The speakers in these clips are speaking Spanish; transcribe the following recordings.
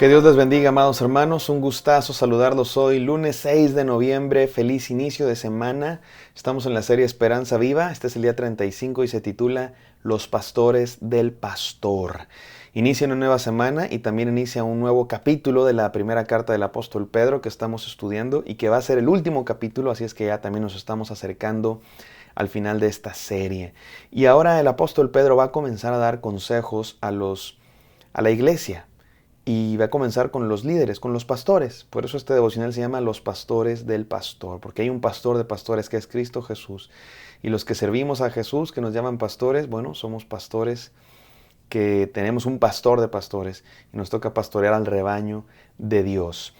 Que Dios les bendiga, amados hermanos. Un gustazo saludarlos hoy, lunes 6 de noviembre. Feliz inicio de semana. Estamos en la serie Esperanza Viva. Este es el día 35 y se titula Los Pastores del Pastor. Inicia una nueva semana y también inicia un nuevo capítulo de la primera carta del apóstol Pedro que estamos estudiando y que va a ser el último capítulo, así es que ya también nos estamos acercando al final de esta serie. Y ahora el apóstol Pedro va a comenzar a dar consejos a la iglesia. Y va a comenzar con los líderes, con los pastores. Por eso este devocional se llama Los Pastores del Pastor, porque hay un pastor de pastores que es Cristo Jesús. Y los que servimos a Jesús, que nos llaman pastores, bueno, somos pastores que tenemos un pastor de pastores y nos toca pastorear al rebaño de Dios.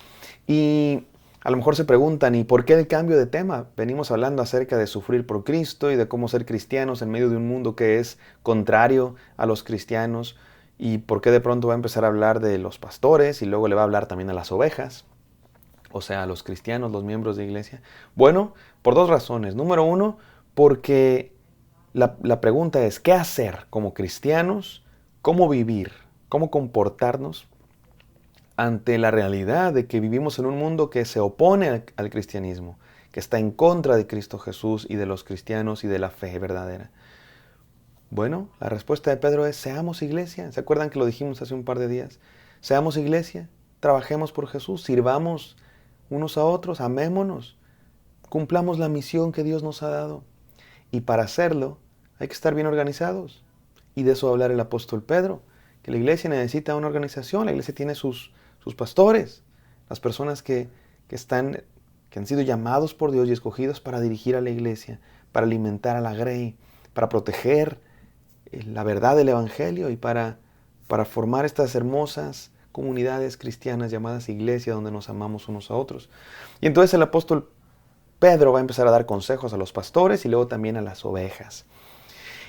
Y a lo mejor se preguntan, ¿y por qué el cambio de tema? Venimos hablando acerca de sufrir por Cristo y de cómo ser cristianos en medio de un mundo que es contrario a los cristianos. ¿Y por qué de pronto va a empezar a hablar de los pastores y luego le va a hablar también a las ovejas? O sea, a los cristianos, los miembros de iglesia. Bueno, por dos razones. Número uno, porque la pregunta es, ¿qué hacer como cristianos? ¿Cómo vivir? ¿Cómo comportarnos ante la realidad de que vivimos en un mundo que se opone al cristianismo, que está en contra de Cristo Jesús y de los cristianos y de la fe verdadera? Bueno, la respuesta de Pedro es, seamos iglesia. ¿Se acuerdan que lo dijimos hace un par de días? Seamos iglesia, trabajemos por Jesús, sirvamos unos a otros, amémonos, cumplamos la misión que Dios nos ha dado. Y para hacerlo hay que estar bien organizados. Y de eso va a hablar el apóstol Pedro, que la iglesia necesita una organización, la iglesia tiene sus pastores, las personas que han sido llamados por Dios y escogidos para dirigir a la iglesia, para alimentar a la grey, para proteger la verdad del Evangelio y para formar estas hermosas comunidades cristianas llamadas iglesia donde nos amamos unos a otros. Y entonces el apóstol Pedro va a empezar a dar consejos a los pastores y luego también a las ovejas.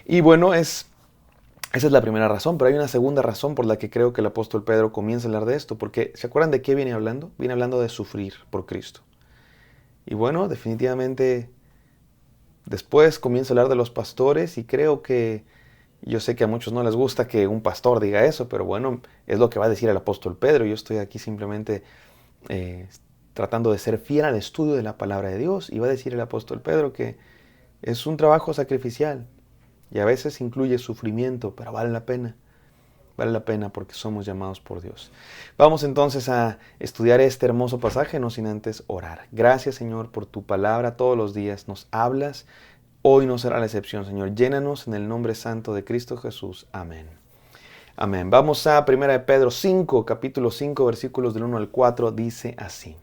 Y bueno, esa es la primera razón, pero hay una segunda razón por la que creo que el apóstol Pedro comienza a hablar de esto, porque ¿se acuerdan de qué viene hablando? Viene hablando de sufrir por Cristo. Y bueno, definitivamente después comienza a hablar de los pastores y creo que yo sé que a muchos no les gusta que un pastor diga eso, pero bueno, es lo que va a decir el apóstol Pedro. Yo estoy aquí simplemente tratando de ser fiel al estudio de la palabra de Dios. Y va a decir el apóstol Pedro que es un trabajo sacrificial y a veces incluye sufrimiento, pero vale la pena. Vale la pena porque somos llamados por Dios. Vamos entonces a estudiar este hermoso pasaje, no sin antes orar. Gracias, Señor, por tu palabra todos los días. Nos hablas. Hoy no será la excepción, Señor. Llénanos en el nombre santo de Cristo Jesús. Amén. Amén. Vamos a 1 de Pedro 5, capítulo 5, versículos del 1 al 4. Dice así.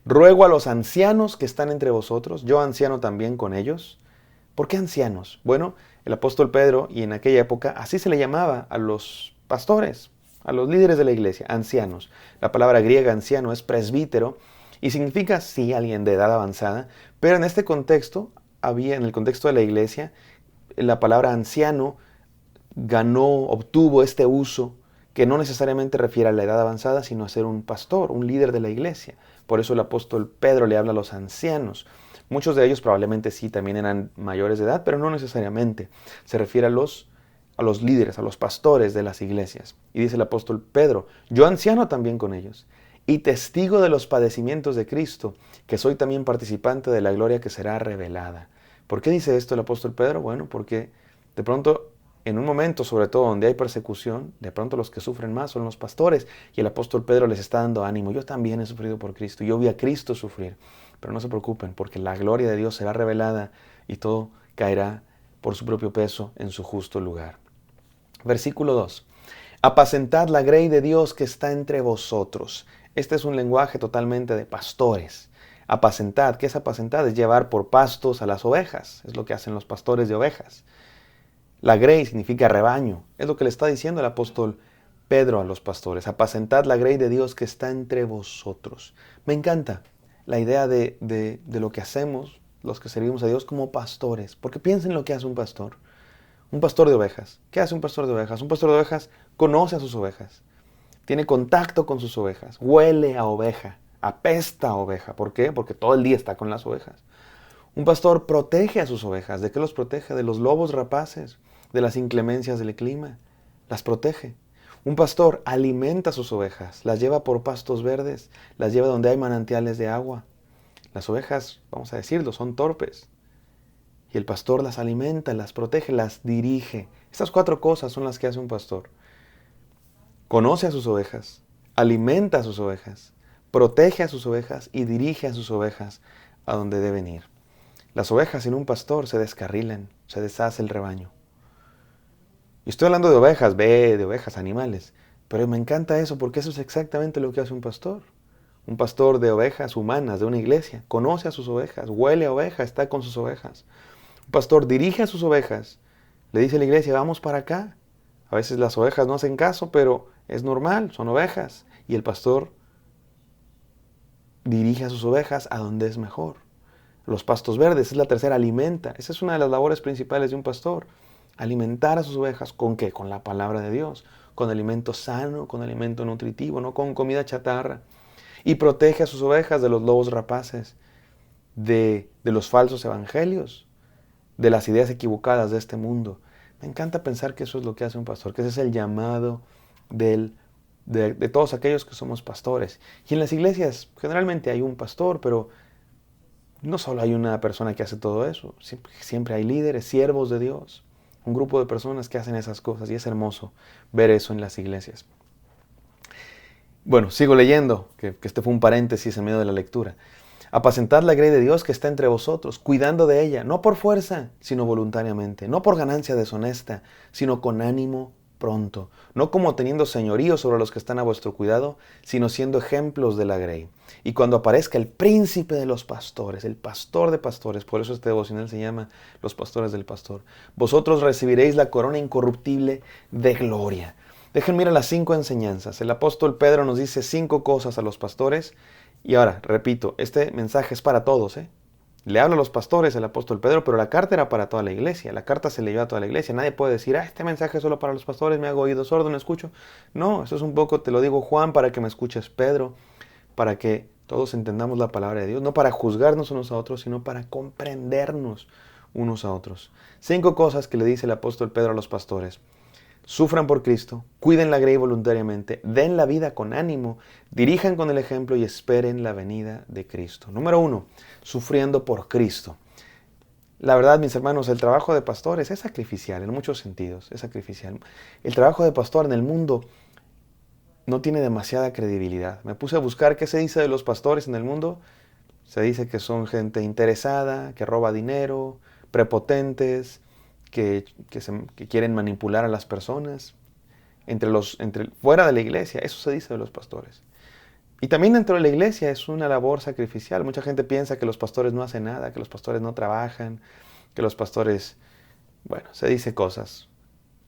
Ruego a los ancianos que están entre vosotros, yo anciano también con ellos. ¿Por qué ancianos? Bueno, el apóstol Pedro, y en aquella época, así se le llamaba a los pastores, a los líderes de la iglesia, ancianos. La palabra griega anciano es presbítero y significa, sí, alguien de edad avanzada, pero en este contexto, en el contexto de la iglesia, la palabra anciano obtuvo este uso que no necesariamente refiere a la edad avanzada, sino a ser un pastor, un líder de la iglesia. Por eso el apóstol Pedro le habla a los ancianos. Muchos de ellos probablemente sí también eran mayores de edad, pero no necesariamente. Se refiere a los líderes, a los pastores de las iglesias. Y dice el apóstol Pedro, yo anciano también con ellos, y testigo de los padecimientos de Cristo, que soy también participante de la gloria que será revelada. ¿Por qué dice esto el apóstol Pedro? Bueno, porque de pronto, en un momento sobre todo donde hay persecución, de pronto los que sufren más son los pastores, y el apóstol Pedro les está dando ánimo. Yo también he sufrido por Cristo, yo vi a Cristo sufrir, pero no se preocupen, porque la gloria de Dios será revelada y todo caerá por su propio peso en su justo lugar. Versículo 2. Apacentad la grey de Dios que está entre vosotros. Este es un lenguaje totalmente de pastores. Apacentad, ¿qué es apacentad? Es llevar por pastos a las ovejas. Es lo que hacen los pastores de ovejas. La grey significa rebaño. Es lo que le está diciendo el apóstol Pedro a los pastores. Apacentad la grey de Dios que está entre vosotros. Me encanta la idea de lo que hacemos, los que servimos a Dios como pastores. Porque piensen lo que hace un pastor. Un pastor de ovejas. ¿Qué hace un pastor de ovejas? Un pastor de ovejas conoce a sus ovejas. Tiene contacto con sus ovejas. Huele a oveja. Apesta a oveja. ¿Por qué? Porque todo el día está con las ovejas. Un pastor protege a sus ovejas. ¿De qué los protege? De los lobos rapaces, de las inclemencias del clima. Las protege. Un pastor alimenta a sus ovejas, las lleva por pastos verdes, las lleva donde hay manantiales de agua. Las ovejas, vamos a decirlo, son torpes. Y el pastor las alimenta, las protege, las dirige. Estas 4 cosas son las que hace un pastor. Conoce a sus ovejas, alimenta a sus ovejas, protege a sus ovejas y dirige a sus ovejas a donde deben ir. Las ovejas sin un pastor se descarrilan, se deshace el rebaño. Y estoy hablando de ovejas, de ovejas, animales. Pero me encanta eso porque eso es exactamente lo que hace un pastor. Un pastor de ovejas humanas, de una iglesia, conoce a sus ovejas, huele a ovejas, está con sus ovejas. Un pastor dirige a sus ovejas, le dice a la iglesia, vamos para acá. A veces las ovejas no hacen caso, pero es normal, son ovejas. Y el pastor dirige a sus ovejas a donde es mejor. Los pastos verdes, es la tercera, alimenta. Esa es una de las labores principales de un pastor. Alimentar a sus ovejas, ¿con qué? Con la palabra de Dios, con alimento sano, con alimento nutritivo, no con comida chatarra. Y protege a sus ovejas de los lobos rapaces, de los falsos evangelios, de las ideas equivocadas de este mundo. Me encanta pensar que eso es lo que hace un pastor, que ese es el llamado de todos aquellos que somos pastores. Y en las iglesias generalmente hay un pastor, pero no solo hay una persona que hace todo eso, siempre hay líderes, siervos de Dios, un grupo de personas que hacen esas cosas y es hermoso ver eso en las iglesias. Bueno, sigo leyendo, que este fue un paréntesis en medio de la lectura. Apacentad la grey de Dios que está entre vosotros, cuidando de ella, no por fuerza, sino voluntariamente, no por ganancia deshonesta, sino con ánimo pronto, no como teniendo señorío sobre los que están a vuestro cuidado, sino siendo ejemplos de la grey. Y cuando aparezca el príncipe de los pastores, el pastor de pastores, por eso este devocional se llama Los pastores del pastor, vosotros recibiréis la corona incorruptible de gloria. Déjenme ir a las 5 enseñanzas. El apóstol Pedro nos dice 5 cosas a los pastores. Y ahora, repito, este mensaje es para todos, ¿eh? Le habla a los pastores el apóstol Pedro, pero la carta era para toda la iglesia. La carta se leyó a toda la iglesia. Nadie puede decir, este mensaje es solo para los pastores, me hago oído sordo, no escucho. No, eso es un poco, te lo digo Juan, para que me escuches Pedro, para que todos entendamos la palabra de Dios, no para juzgarnos unos a otros, sino para comprendernos unos a otros. 5 cosas que le dice el apóstol Pedro a los pastores. Sufran por Cristo, cuiden la grey voluntariamente, den la vida con ánimo, dirijan con el ejemplo y esperen la venida de Cristo. Número 1, sufriendo por Cristo. La verdad, mis hermanos, el trabajo de pastores es sacrificial en muchos sentidos, es sacrificial. El trabajo de pastor en el mundo no tiene demasiada credibilidad. Me puse a buscar qué se dice de los pastores en el mundo. Se dice que son gente interesada, que roba dinero, prepotentes, que quieren manipular a las personas, fuera de la iglesia, eso se dice de los pastores. Y también dentro de la iglesia es una labor sacrificial. Mucha gente piensa que los pastores no hacen nada, que los pastores no trabajan, que los pastores, bueno, se dice cosas.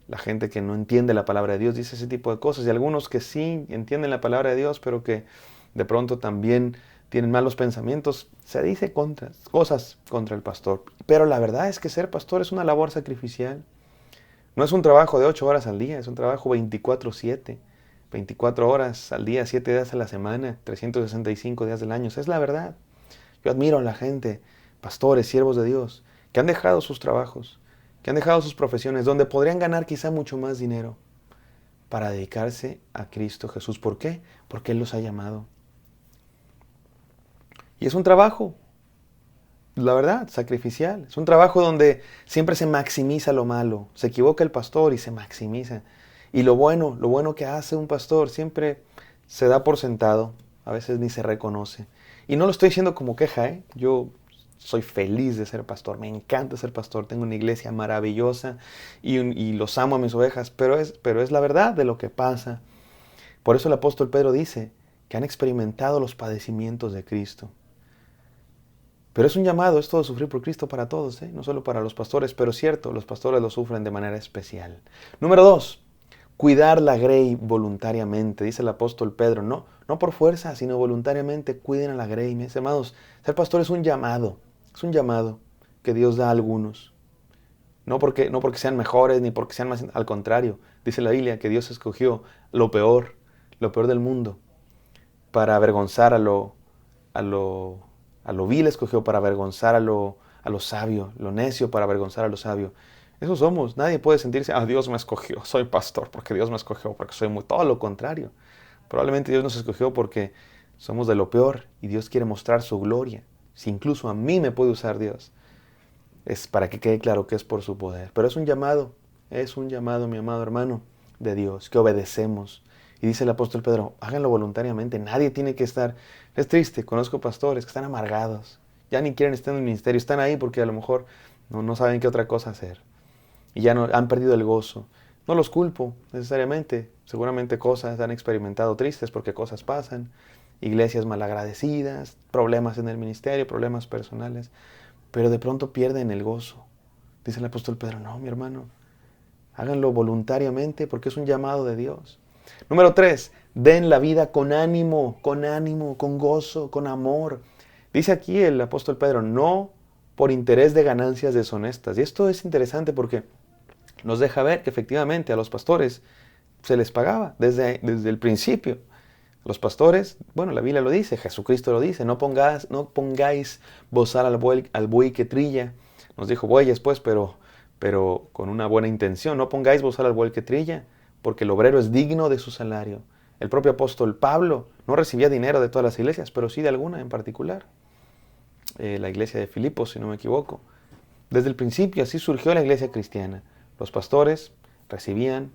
La gente que no entiende la palabra de Dios dice ese tipo de cosas. Y algunos que sí entienden la palabra de Dios, pero que de pronto también tienen malos pensamientos, se dice cosas contra el pastor. Pero la verdad es que ser pastor es una labor sacrificial. No es un trabajo de 8 horas al día, es un trabajo 24/7, 24 horas al día, 7 días a la semana, 365 días del año. Esa es la verdad. Yo admiro a la gente, pastores, siervos de Dios, que han dejado sus trabajos, que han dejado sus profesiones, donde podrían ganar quizá mucho más dinero, para dedicarse a Cristo Jesús. ¿Por qué? Porque Él los ha llamado. Y es un trabajo, la verdad, sacrificial. Es un trabajo donde siempre se maximiza lo malo. Se equivoca el pastor y se maximiza. Y lo bueno que hace un pastor siempre se da por sentado. A veces ni se reconoce. Y no lo estoy diciendo como queja, ¿eh? Yo soy feliz de ser pastor. Me encanta ser pastor. Tengo una iglesia maravillosa y los amo a mis ovejas. Pero es la verdad de lo que pasa. Por eso el apóstol Pedro dice que han experimentado los padecimientos de Cristo. Pero es un llamado esto de sufrir por Cristo para todos, ¿eh? No solo para los pastores, pero cierto, los pastores lo sufren de manera especial. Número 2, cuidar la grey voluntariamente, dice el apóstol Pedro. No por fuerza, sino voluntariamente cuiden a la grey. Mis hermanos, ser pastor es un llamado que Dios da a algunos. No porque sean mejores ni porque sean más, al contrario. Dice la Biblia que Dios escogió lo peor del mundo, para avergonzar a lo vil escogió para avergonzar a lo sabio, lo necio para avergonzar a lo sabio. Eso somos. Nadie puede sentirse, Dios me escogió, soy pastor porque Dios me escogió, porque soy muy... Todo lo contrario. Probablemente Dios nos escogió porque somos de lo peor y Dios quiere mostrar su gloria. Si incluso a mí me puede usar Dios, es para que quede claro que es por su poder. Pero es un llamado, mi amado hermano, de Dios, que obedecemos. Y dice el apóstol Pedro, háganlo voluntariamente, nadie tiene que estar... Es triste, conozco pastores que están amargados, ya ni quieren estar en el ministerio, están ahí porque a lo mejor no saben qué otra cosa hacer. Y ya no, han perdido el gozo. No los culpo necesariamente, seguramente cosas han experimentado tristes porque cosas pasan, iglesias malagradecidas, problemas en el ministerio, problemas personales, pero de pronto pierden el gozo. Dice el apóstol Pedro, no, mi hermano, háganlo voluntariamente porque es un llamado de Dios. Número 3, den la vida con ánimo, con gozo, con amor. Dice aquí el apóstol Pedro, no por interés de ganancias deshonestas. Y esto es interesante porque nos deja ver que efectivamente a los pastores se les pagaba desde el principio. Los pastores, bueno, la Biblia lo dice, Jesucristo lo dice, no pongáis bozal al buey que trilla. Nos dijo bueyes pues, pero con una buena intención. No pongáis bozal al buey que trilla, porque el obrero es digno de su salario. El propio apóstol Pablo no recibía dinero de todas las iglesias, pero sí de alguna en particular. La iglesia de Filipos, si no me equivoco. Desde el principio así surgió la iglesia cristiana. Los pastores recibían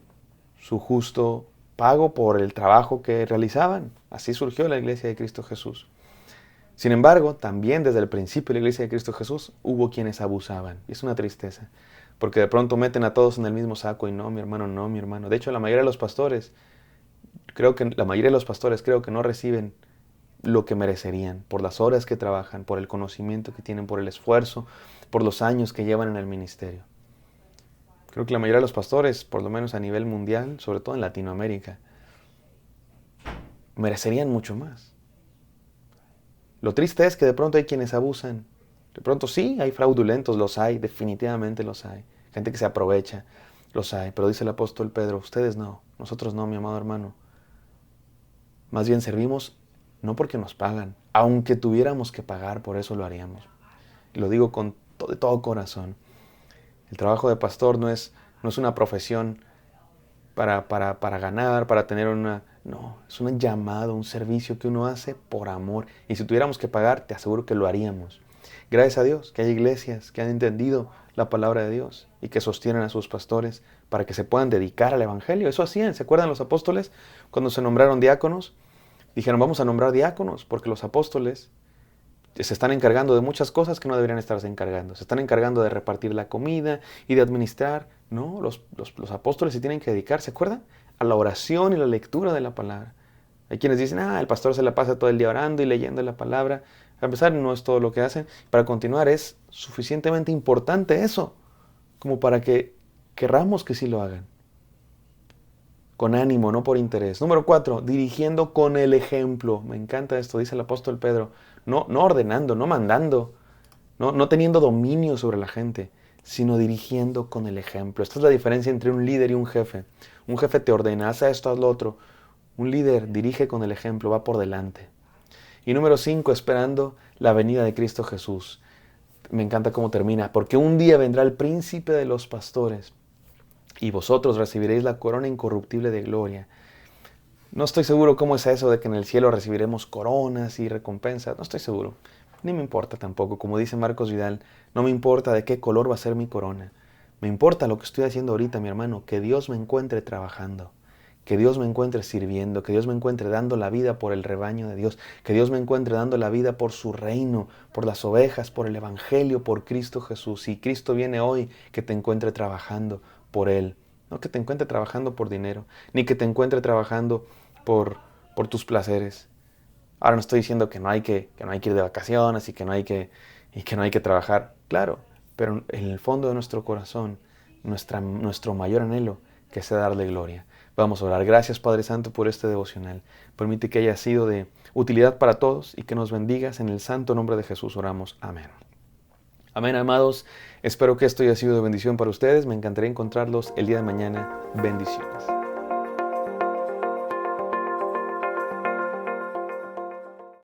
su justo pago por el trabajo que realizaban. Así surgió la iglesia de Cristo Jesús. Sin embargo, también desde el principio de la iglesia de Cristo Jesús hubo quienes abusaban. Y es una tristeza, porque de pronto meten a todos en el mismo saco y no, mi hermano, no, mi hermano. De hecho, la mayoría de los pastores creo que no reciben lo que merecerían por las horas que trabajan, por el conocimiento que tienen, por el esfuerzo, por los años que llevan en el ministerio. Creo que la mayoría de los pastores, por lo menos a nivel mundial, sobre todo en Latinoamérica, merecerían mucho más. Lo triste es que de pronto hay quienes abusan. De pronto sí, hay fraudulentos, los hay, definitivamente los hay. Gente que se aprovecha, los hay. Pero dice el apóstol Pedro, ustedes no, nosotros no, mi amado hermano. Más bien servimos no porque nos pagan, aunque tuviéramos que pagar, por eso lo haríamos. Y lo digo de todo corazón. El trabajo de pastor no es una profesión para ganar, para tener una... No, es un llamado, un servicio que uno hace por amor. Y si tuviéramos que pagar, te aseguro que lo haríamos. Gracias a Dios que hay iglesias que han entendido la palabra de Dios y que sostienen a sus pastores para que se puedan dedicar al evangelio. Eso hacían, ¿se acuerdan los apóstoles? Cuando se nombraron diáconos, dijeron vamos a nombrar diáconos porque los apóstoles se están encargando de muchas cosas que no deberían estarse encargando. Se están encargando de repartir la comida y de administrar. No, los apóstoles se tienen que dedicar, ¿se acuerdan? A la oración y la lectura de la palabra. Hay quienes dicen, el pastor se la pasa todo el día orando y leyendo la palabra. A empezar, no es todo lo que hacen. Para continuar, es suficientemente importante eso, como para que querramos que sí lo hagan. Con ánimo, no por interés. Número 4, dirigiendo con el ejemplo. Me encanta esto, dice el apóstol Pedro. No ordenando, no mandando, no teniendo dominio sobre la gente, sino dirigiendo con el ejemplo. Esta es la diferencia entre un líder y un jefe. Un jefe te ordena, haz esto, haz lo otro. Un líder dirige con el ejemplo, va por delante. Y número 5, esperando la venida de Cristo Jesús. Me encanta cómo termina. Porque un día vendrá el príncipe de los pastores y vosotros recibiréis la corona incorruptible de gloria. No estoy seguro cómo es eso de que en el cielo recibiremos coronas y recompensas. No estoy seguro. Ni me importa tampoco. Como dice Marcos Vidal, no me importa de qué color va a ser mi corona. Me importa lo que estoy haciendo ahorita, mi hermano. Que Dios me encuentre trabajando. Que Dios me encuentre sirviendo. Que Dios me encuentre dando la vida por el rebaño de Dios. Que Dios me encuentre dando la vida por su reino, por las ovejas, por el evangelio, por Cristo Jesús. Si Cristo viene hoy, que te encuentre trabajando por Él. No que te encuentre trabajando por dinero, ni que te encuentre trabajando por tus placeres. Ahora no estoy diciendo que no hay que ir de vacaciones y que no hay que trabajar. Claro, pero en el fondo de nuestro corazón, nuestro mayor anhelo, que sea darle gloria. Vamos a orar. Gracias, Padre Santo, por este devocional. Permite que haya sido de utilidad para todos y que nos bendigas. En el santo nombre de Jesús oramos. Amén. Amén, amados. Espero que esto haya sido de bendición para ustedes. Me encantaría encontrarlos el día de mañana. Bendiciones.